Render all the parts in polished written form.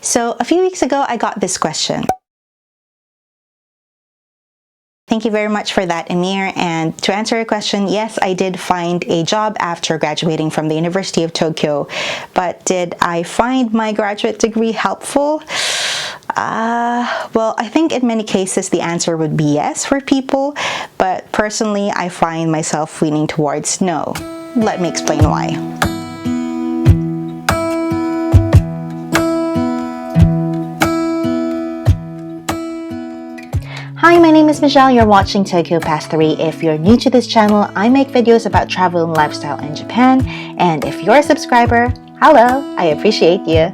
So a few weeks ago, I got this question. Thank you very much for that, Amir. And to answer your question, yes, I did find a job after graduating from the University of Tokyo. But did I find my graduate degree helpful? Well, I think in many cases the answer would be yes for people. But personally, I find myself leaning towards no. Let me explain why. Hi, my name is Mizhelle. You're watching Tokyo Past 3. If you're new to this channel, I make videos about travel and lifestyle in Japan. And if you're a subscriber, hello, I appreciate you.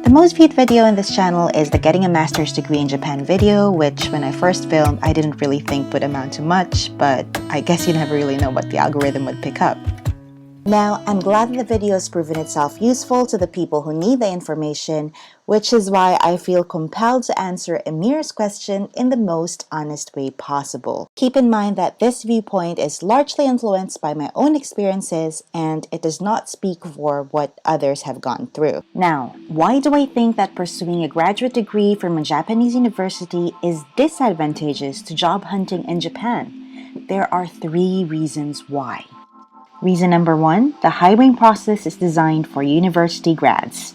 The most viewed video in this channel is the Getting a Master's Degree in Japan video, which when I first filmed, I didn't really think would amount to much, but I guess you never really know what the algorithm would pick up. Now, I'm glad that the video has proven itself useful to the people who need the information, which is why I feel compelled to answer Amir's question in the most honest way possible. Keep in mind that this viewpoint is largely influenced by my own experiences and it does not speak for what others have gone through. Now, why do I think that pursuing a graduate degree from a Japanese university is disadvantageous to job hunting in Japan? There are 3 reasons why. Reason number 1, the hiring process is designed for university grads.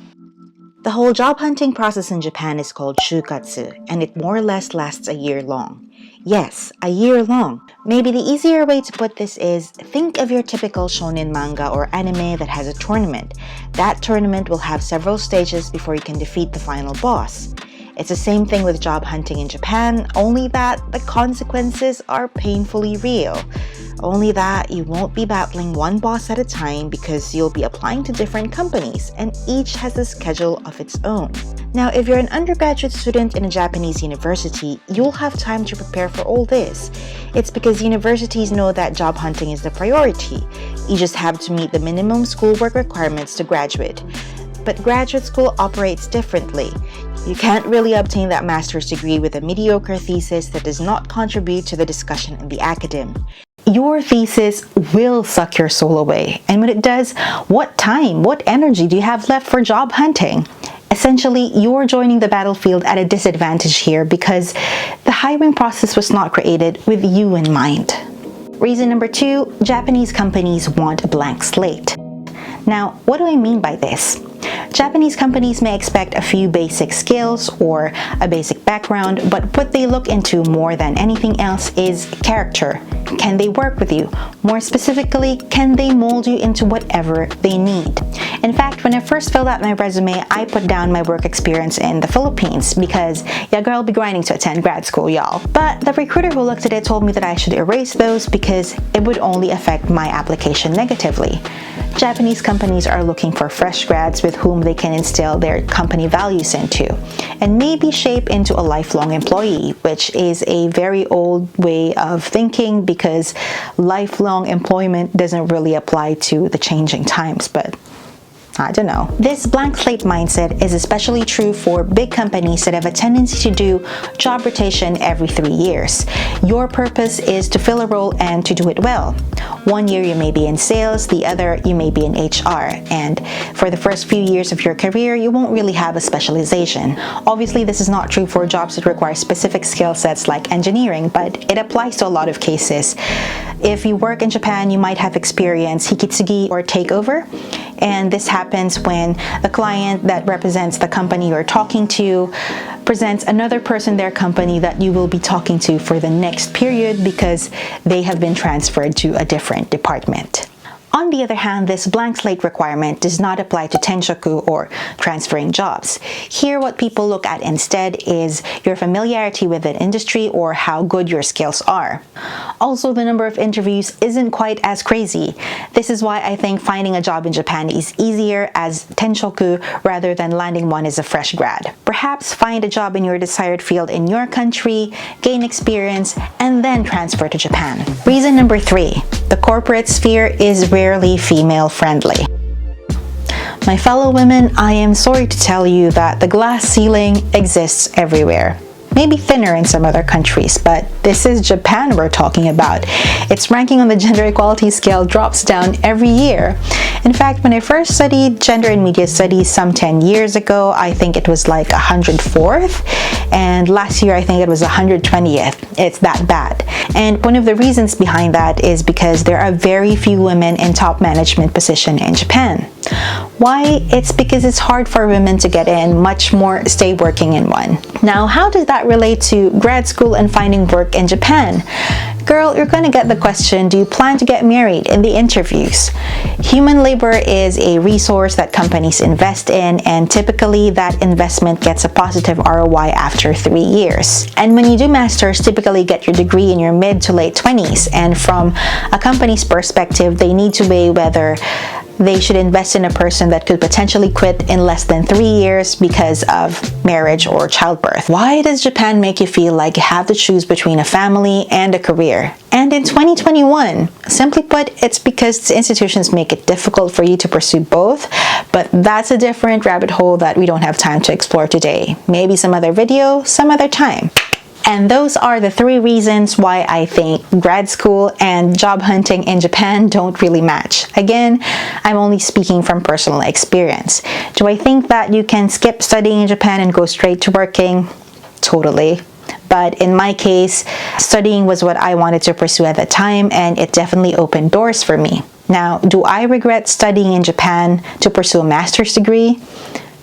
The whole job hunting process in Japan is called shukatsu, and it more or less lasts a year long. Yes, a year long. Maybe the easier way to put this is, think of your typical shonen manga or anime that has a tournament. That tournament will have several stages before you can defeat the final boss. It's the same thing with job hunting in Japan, only that the consequences are painfully real. Only that you won't be battling one boss at a time because you'll be applying to different companies and each has a schedule of its own. Now, if you're an undergraduate student in a Japanese university, you'll have time to prepare for all this. It's because universities know that job hunting is the priority. You just have to meet the minimum schoolwork requirements to graduate. But graduate school operates differently. You can't really obtain that master's degree with a mediocre thesis that does not contribute to the discussion in the academe. Your thesis will suck your soul away. And when it does, what time, what energy do you have left for job hunting? Essentially, you're joining the battlefield at a disadvantage here because the hiring process was not created with you in mind. Reason number 2, Japanese companies want a blank slate. Now, what do I mean by this? Japanese companies may expect a few basic skills or a basic background, but what they look into more than anything else is character. Can they work with you? More specifically, can they mold you into whatever they need? In fact, when I first filled out my resume, I put down my work experience in the Philippines because your girl be grinding to attend grad school, y'all. But the recruiter who looked at it told me that I should erase those because it would only affect my application negatively. Japanese companies are looking for fresh grads with whom they can instill their company values into and maybe shape into a lifelong employee, which is a very old way of thinking because lifelong employment doesn't really apply to the changing times, but I don't know. This blank slate mindset is especially true for big companies that have a tendency to do job rotation every 3 years. Your purpose is to fill a role and to do it well. 1 year you may be in sales, the other you may be in HR, and for the first few years of your career, you won't really have a specialization. Obviously, this is not true for jobs that require specific skill sets like engineering, but it applies to a lot of cases. If you work in Japan, you might have experienced hikitsugi or takeover, and this happens when the client that represents the company you're talking to presents another person their company that you will be talking to for the next period because they have been transferred to a different department. On the other hand, this blank slate requirement does not apply to tenshoku or transferring jobs. Here, what people look at instead is your familiarity with an industry or how good your skills are. Also, the number of interviews isn't quite as crazy. This is why I think finding a job in Japan is easier as tenshoku rather than landing one as a fresh grad. Perhaps find a job in your desired field in your country, gain experience, and then transfer to Japan. Reason number 3, the corporate sphere is rarely female-friendly. My fellow women, I am sorry to tell you that the glass ceiling exists everywhere. maybe thinner in some other countries, but this is Japan we're talking about. Its ranking on the gender equality scale drops down every year. In fact, when I first studied gender and media studies some 10 years ago, I think it was like 104th, and last year I think it was 120th. It's that bad. And one of the reasons behind that is because there are very few women in top management position in Japan. Why? It's because it's hard for women to get in, much more stay working in one. Now, how does that relate to grad school and finding work in Japan? Girl, you're going to get the question, do you plan to get married in the interviews? Human labor is a resource that companies invest in, and typically that investment gets a positive ROI after 3 years. And when you do masters, typically get your degree in your mid to late 20s, and from a company's perspective, they need to weigh whether they should invest in a person that could potentially quit in less than 3 years because of marriage or childbirth. Why does Japan make you feel like you have to choose between a family and a career? And in 2021, simply put, it's because the institutions make it difficult for you to pursue both, but that's a different rabbit hole that we don't have time to explore today. Maybe some other video, some other time. And those are the 3 reasons why I think grad school and job hunting in Japan don't really match. Again, I'm only speaking from personal experience. Do I think that you can skip studying in Japan and go straight to working? Totally. But in my case, studying was what I wanted to pursue at the time, and it definitely opened doors for me. Now, do I regret studying in Japan to pursue a master's degree?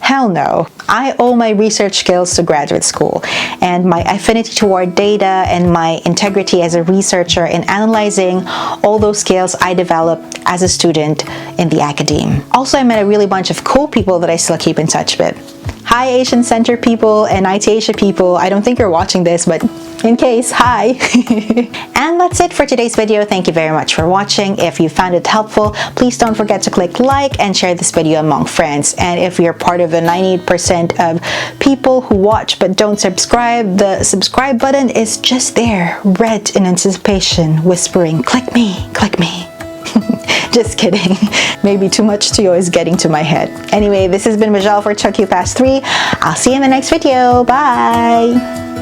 Hell no. I owe my research skills to graduate school, and my affinity toward data and my integrity as a researcher in analyzing all those skills I developed as a student in the academe. Also, I met a really bunch of cool people that I still keep in touch with. Hi Asian Center people and IT Asia people. I don't think you're watching this, but in case, hi. And that's it for today's video. Thank you very much for watching. If you found it helpful, please don't forget to click like and share this video among friends. And if you're part of the 98% of people who watch but don't subscribe, the subscribe button is just there, red in anticipation, whispering, click me, click me. Just kidding. Maybe too much Tio is getting to my head. Anyway, this has been Mizhelle for Tokyo Past 3. I'll see you in the next video. Bye!